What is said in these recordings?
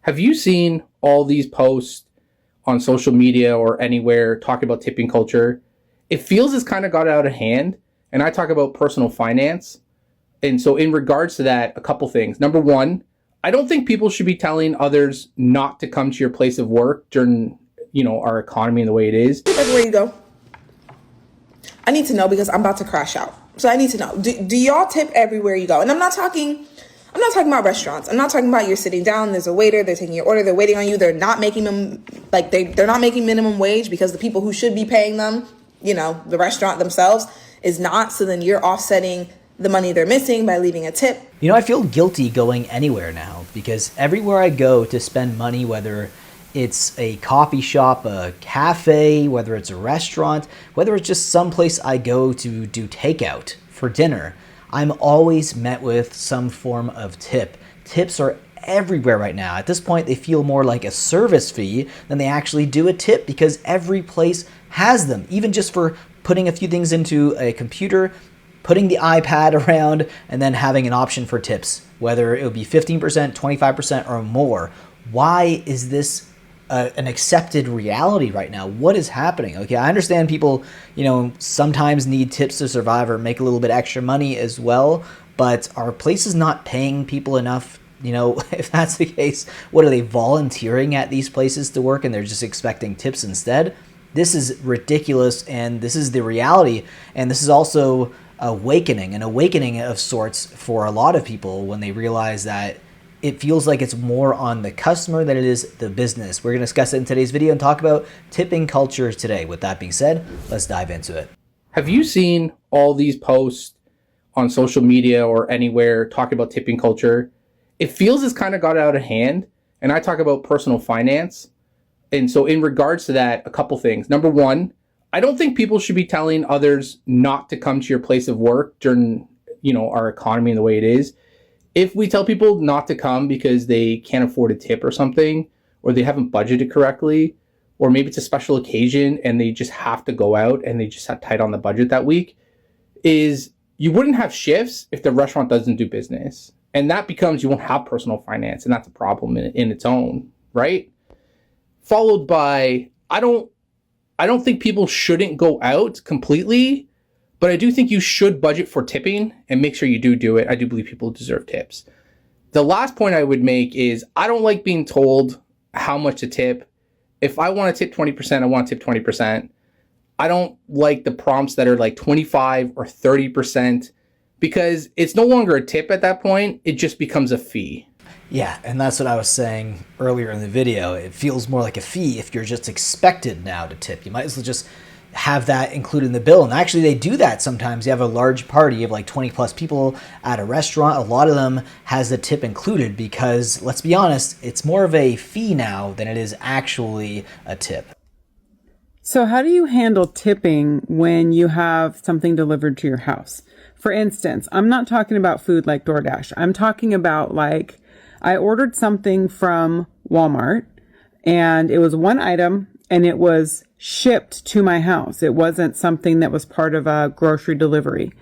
Have you seen all these posts on social media or anywhere talking about tipping culture? It feels it's kind of got out of hand. And I talk about personal finance. And so, in regards to that, a couple things. Number one, I don't think people should be telling others not to come to your place of work during, our economy and the way it is. Everywhere you go. I need to know because I'm about to crash out. So I need to know. Do y'all tip everywhere you go? And I'm not talking about restaurants. I'm not talking about you're sitting down, there's a waiter, they're taking your order, they're waiting on you, they're not making them they're not making minimum wage because the people who should be paying them, the restaurant themselves is not. So then you're offsetting the money they're missing by leaving a tip. I feel guilty going anywhere now because everywhere I go to spend money, whether it's a coffee shop, a cafe, whether it's a restaurant, whether it's just someplace I go to do takeout for dinner, I'm always met with some form of tip. Tips are everywhere right now. At this point, they feel more like a service fee than they actually do a tip because every place has them, even just for putting a few things into a computer, putting the iPad around, and then having an option for tips, whether it would be 15%, 25%, or more. Why is this an accepted reality right now? What is happening? Okay, I understand people, sometimes need tips to survive or make a little bit extra money as well, but are places not paying people enough? If that's the case, what are they volunteering at these places to work and they're just expecting tips instead? This is ridiculous, and this is the reality, and this is also an awakening of sorts for a lot of people when they realize that it feels like it's more on the customer than it is the business. We're going to discuss it in today's video and talk about tipping culture today. With that being said, let's dive into it. Have you seen all these posts on social media or anywhere talking about tipping culture? It feels it's kind of got out of hand. And I talk about personal finance. And so, in regards to that, a couple things. Number one, I don't think people should be telling others not to come to your place of work during, our economy and the way it is. If we tell people not to come because they can't afford a tip or something, or they haven't budgeted correctly, or maybe it's a special occasion and they just have to go out and they just have tight on the budget that week, is you wouldn't have shifts if the restaurant doesn't do business. And that becomes, you won't have personal finance, and that's a problem in its own, right? Followed by, I don't think people shouldn't go out completely, but I do think you should budget for tipping and make sure you do it. I do believe people deserve tips. The last point I would make is I don't like being told how much to tip. If I want to tip 20%, I want to tip 20%. I don't like the prompts that are like 25 or 30% because it's no longer a tip at that point. It just becomes a fee. Yeah, and that's what I was saying earlier in the video. It feels more like a fee if you're just expected now to tip. You might as well just have that included in the bill. And actually they do that sometimes. You have a large party of like 20 plus people at a restaurant. A lot of them has the tip included because, let's be honest, it's more of a fee now than it is actually a tip. So how do you handle tipping when you have something delivered to your house? For instance, I'm not talking about food like DoorDash. I'm talking about like I ordered something from Walmart and it was one item and it was shipped to my house. It wasn't something that was part of a grocery delivery.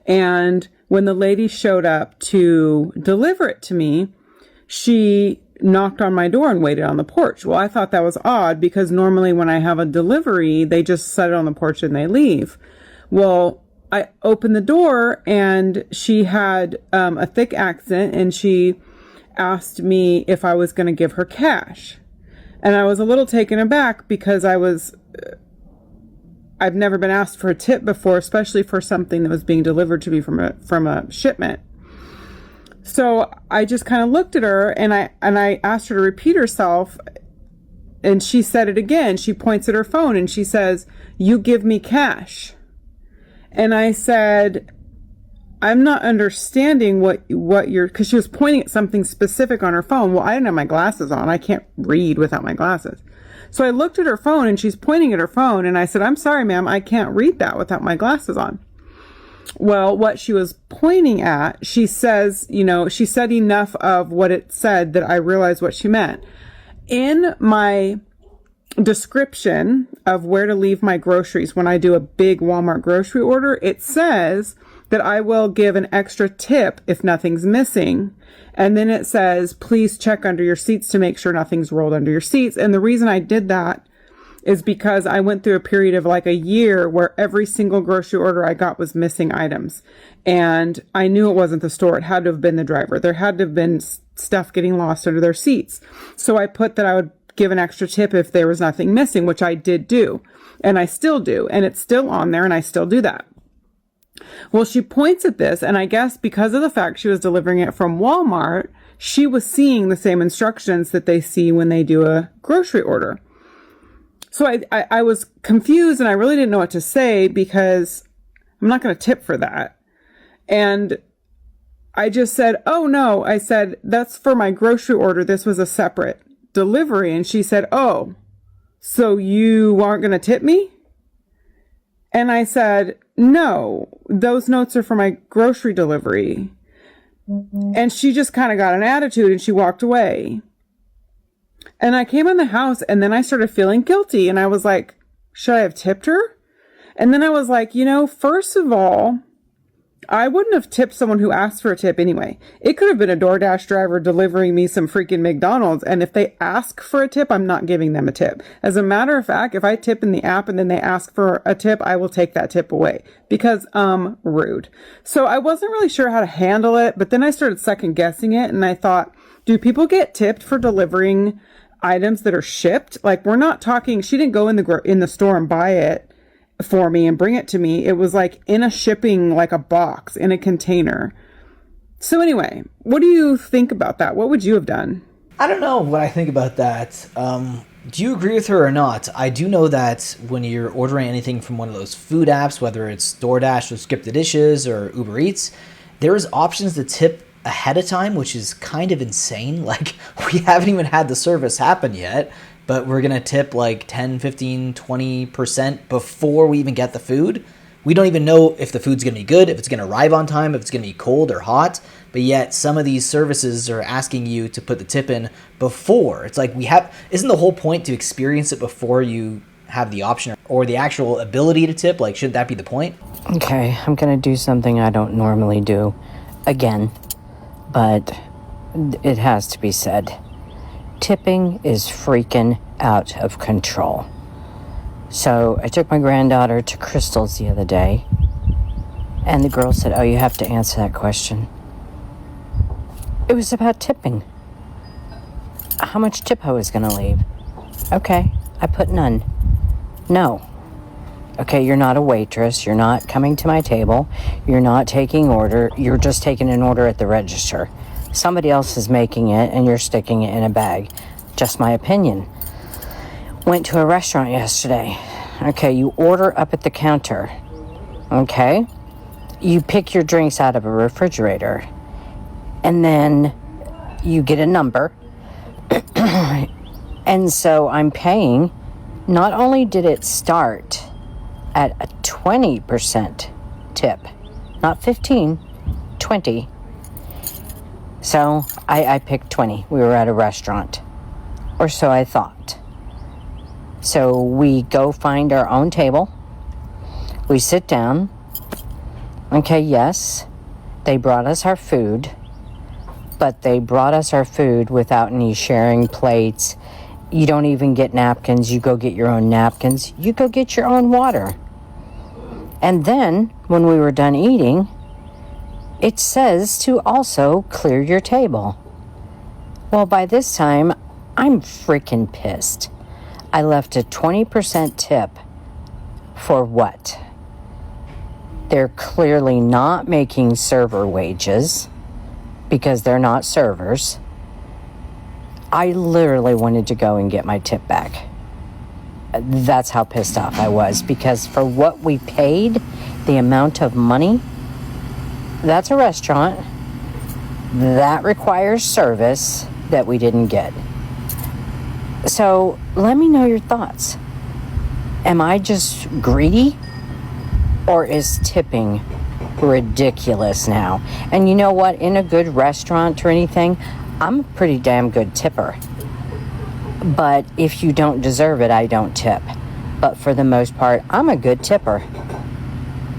And when the lady showed up to deliver it to me, she knocked on my door and waited on the porch. Well, I thought that was odd because normally when I have a delivery, they just set it on the porch and they leave. Well, I opened the door and she had a thick accent and she asked me if I was going to give her cash. And I was a little taken aback because I've never been asked for a tip before, especially for something that was being delivered to me from a shipment. So I just kind of looked at her and I asked her to repeat herself, and she said it again. She points at her phone and she says, "You give me cash." And I said, "I'm not understanding what you're," because she was pointing at something specific on her phone. Well, I didn't have my glasses on. I can't read without my glasses. So I looked at her phone and she's pointing at her phone and I said, "I'm sorry, ma'am, I can't read that without my glasses on." Well, what she was pointing at, she says, she said enough of what it said that I realized what she meant. In my description of where to leave my groceries when I do a big Walmart grocery order, it says that I will give an extra tip if nothing's missing. And then it says, please check under your seats to make sure nothing's rolled under your seats. And the reason I did that is because I went through a period of like a year where every single grocery order I got was missing items. And I knew it wasn't the store. It had to have been the driver. There had to have been stuff getting lost under their seats. So I put that I would give an extra tip if there was nothing missing, which I did do. And I still do. And it's still on there and I still do that. Well, she points at this, and I guess because of the fact she was delivering it from Walmart, she was seeing the same instructions that they see when they do a grocery order. So I was confused, and I really didn't know what to say because I'm not going to tip for that. And I just said, oh no, I said, that's for my grocery order. This was a separate delivery. And she said, oh, so you aren't going to tip me? And I said, no, those notes are for my grocery delivery. And she just kind of got an attitude and she walked away. And I came in the house and then I started feeling guilty. And I was like, should I have tipped her? And then I was like, first of all, I wouldn't have tipped someone who asked for a tip anyway. It could have been a DoorDash driver delivering me some freaking McDonald's. And if they ask for a tip, I'm not giving them a tip. As a matter of fact, if I tip in the app and then they ask for a tip, I will take that tip away because, rude. So I wasn't really sure how to handle it, but then I started second guessing it. And I thought, do people get tipped for delivering items that are shipped? Like, we're not talking, she didn't go in the store and buy it for me and bring it to me. It was like in a shipping, like a box in a container. So anyway, what do you think about that? What would you have done? I don't know what I think about that. Do you agree with her or not? I do know that when you're ordering anything from one of those food apps, whether it's DoorDash or Skip the Dishes or Uber Eats, there's options to tip ahead of time, which is kind of insane. Like, we haven't even had the service happen yet, but we're going to tip like 10, 15, 20% before we even get the food. We don't even know if the food's going to be good, if it's going to arrive on time, if it's going to be cold or hot. But yet some of these services are asking you to put the tip in before. It's like isn't the whole point to experience it before you have the option or the actual ability to tip? Like, shouldn't that be the point? Okay, I'm going to do something I don't normally do again, but it has to be said. Tipping is freaking out of control. So I took my granddaughter to Crystal's the other day, and the girl said, oh, you have to answer that question. It was about tipping. How much tip I was going to leave. Okay, I put none. No. Okay, you're not a waitress. You're not coming to my table. You're not taking order. You're just taking an order at the register. Somebody else is making it and you're sticking it in a bag. Just my opinion. Went to a restaurant yesterday. Okay, you order up at the counter. Okay? You pick your drinks out of a refrigerator. And then you get a number. And so I'm paying. Not only did it start at a 20% tip, not 15, 20. So I picked 20. We were at a restaurant, or so I thought. So we go find our own table. We sit down. Okay, yes, they brought us our food, but they brought us our food without any sharing plates. You don't even get napkins. You go get your own napkins. You go get your own water. And then, when we were done eating, it says to also clear your table. Well, by this time, I'm freaking pissed. I left a 20% tip for what? They're clearly not making server wages because they're not servers. I literally wanted to go and get my tip back. That's how pissed off I was, because for what we paid, the amount of money, that's a restaurant that requires service that we didn't get. So let me know your thoughts. Am I just greedy, or is tipping ridiculous now? And you know what? In a good restaurant or anything, I'm a pretty damn good tipper. But if you don't deserve it, I don't tip. But for the most part, I'm a good tipper.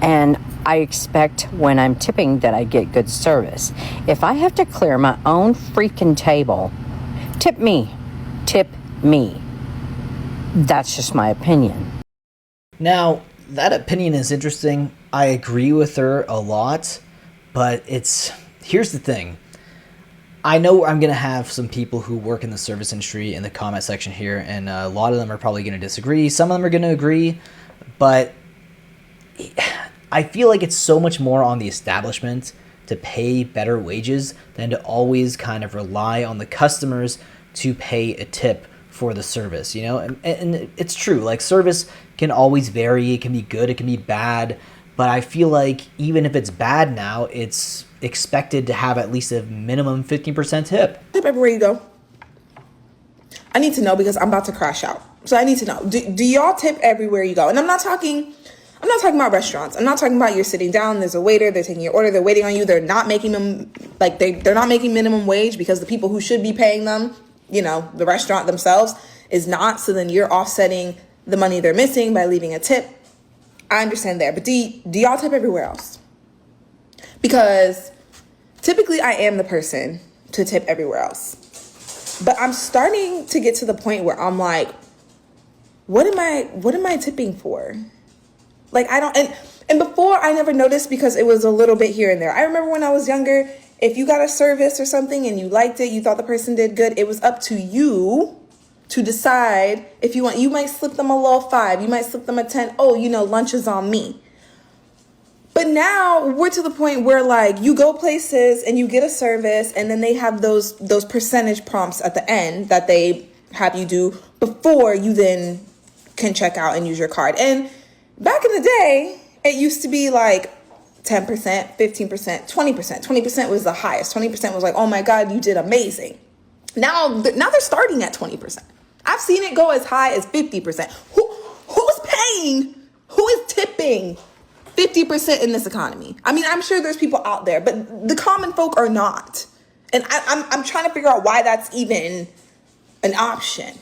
And I expect when I'm tipping that I get good service. If I have to clear my own freaking table, tip me. Tip me. That's just my opinion. Now, that opinion is interesting. I agree with her a lot, but here's the thing. I know I'm going to have some people who work in the service industry in the comment section here, and a lot of them are probably going to disagree. Some of them are going to agree, but I feel like it's so much more on the establishment to pay better wages than to always kind of rely on the customers to pay a tip for the service, you know? And it's true, like service can always vary. It can be good, it can be bad, but I feel like even if it's bad now, it's expected to have at least a minimum 15% tip. Tip everywhere you go. I need to know because I'm about to crash out. So I need to know. Do y'all tip everywhere you go? And I'm not talking about restaurants. I'm not talking about you're sitting down, there's a waiter, they're taking your order, they're waiting on you, they're not making them, like they're not making minimum wage because the people who should be paying them, you know, the restaurant themselves is not. So then you're offsetting the money they're missing by leaving a tip. I understand there, but do y'all tip everywhere else? Because typically I am the person to tip everywhere else. But I'm starting to get to the point where I'm like, what am I tipping for? Like I don't, and before I never noticed because it was a little bit here and there. I remember when I was younger, if you got a service or something and you liked it, you thought the person did good, it was up to you to decide if you want. You might slip them a little 5, you might slip them a 10. Oh, you know, lunch is on me. But now we're to the point where like you go places and you get a service and then they have those percentage prompts at the end that they have you do before you then can check out and use your card. And back in the day, it used to be like 10%, 15%, 20%. 20% was the highest. 20% was like, oh my God, you did amazing. Now they're starting at 20%. I've seen it go as high as 50%. Who's paying? Who is tipping 50% in this economy? I mean, I'm sure there's people out there, but the common folk are not. And I'm trying to figure out why that's even an option.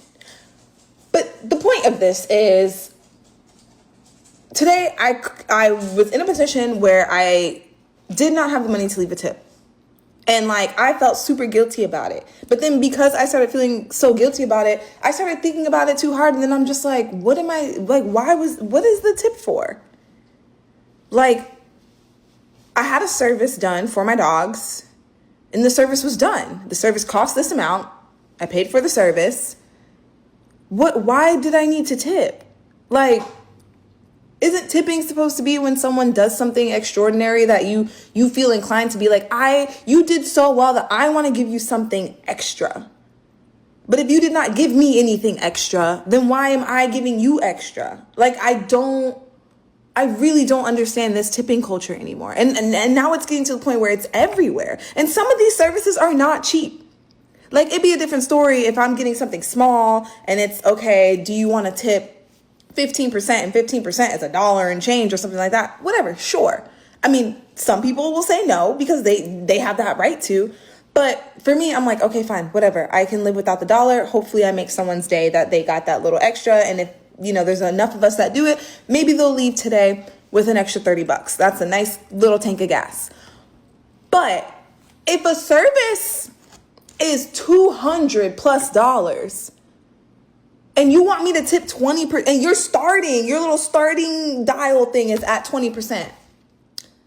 But the point of this is today I was in a position where I did not have the money to leave a tip. And like, I felt super guilty about it. But then because I started feeling so guilty about it, I started thinking about it too hard. And then I'm just like, what is the tip for? Like, I had a service done for my dogs and the service was done. The service cost this amount. I paid for the service. Why did I need to tip? Like, isn't tipping supposed to be when someone does something extraordinary that you feel inclined to be like, you did so well that I want to give you something extra. But if you did not give me anything extra, then why am I giving you extra? Like, I really don't understand this tipping culture anymore. And now it's getting to the point where it's everywhere. And some of these services are not cheap. Like, it'd be a different story if I'm getting something small and it's, okay, do you want to tip 15% and 15% is $1 and change or something like that? Whatever, sure. I mean, some people will say no because they have that right to. But for me, I'm like, okay, fine, whatever. I can live without the dollar. Hopefully I make someone's day that they got that little extra. And if, you know, there's enough of us that do it, maybe they'll leave today with an extra $30. That's a nice little tank of gas. But if a service is $200+ and you want me to tip 20%, and your little starting dial thing is at 20%.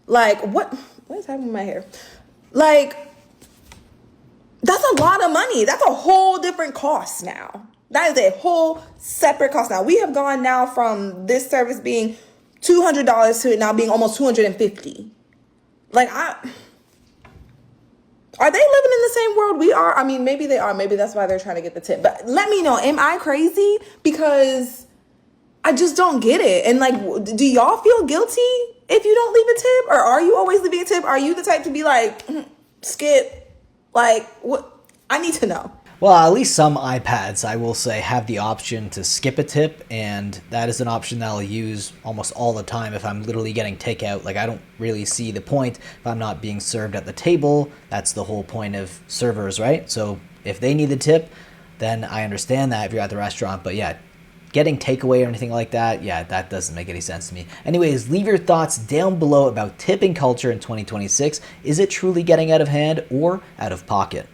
Like, what is happening with my hair? Like, that's a lot of money. That's a whole different cost now. That is a whole separate cost now. We have gone now from this service being $200 to it now being almost $250. Like, are they living in the same world we are? I mean, maybe they are. Maybe that's why they're trying to get the tip. But let me know, am I crazy? Because I just don't get it. And like, do y'all feel guilty if you don't leave a tip? Or are you always leaving a tip? Are you the type to be like, skip? Like, what? I need to know. Well, at least some iPads, I will say, have the option to skip a tip, and that is an option that I'll use almost all the time if I'm literally getting takeout. Like, I don't really see the point if I'm not being served at the table. That's the whole point of servers, right? So if they need the tip, then I understand that if you're at the restaurant. But yeah, getting takeaway or anything like that, yeah, that doesn't make any sense to me. Anyways, leave your thoughts down below about tipping culture in 2026. Is it truly getting out of hand or out of pocket?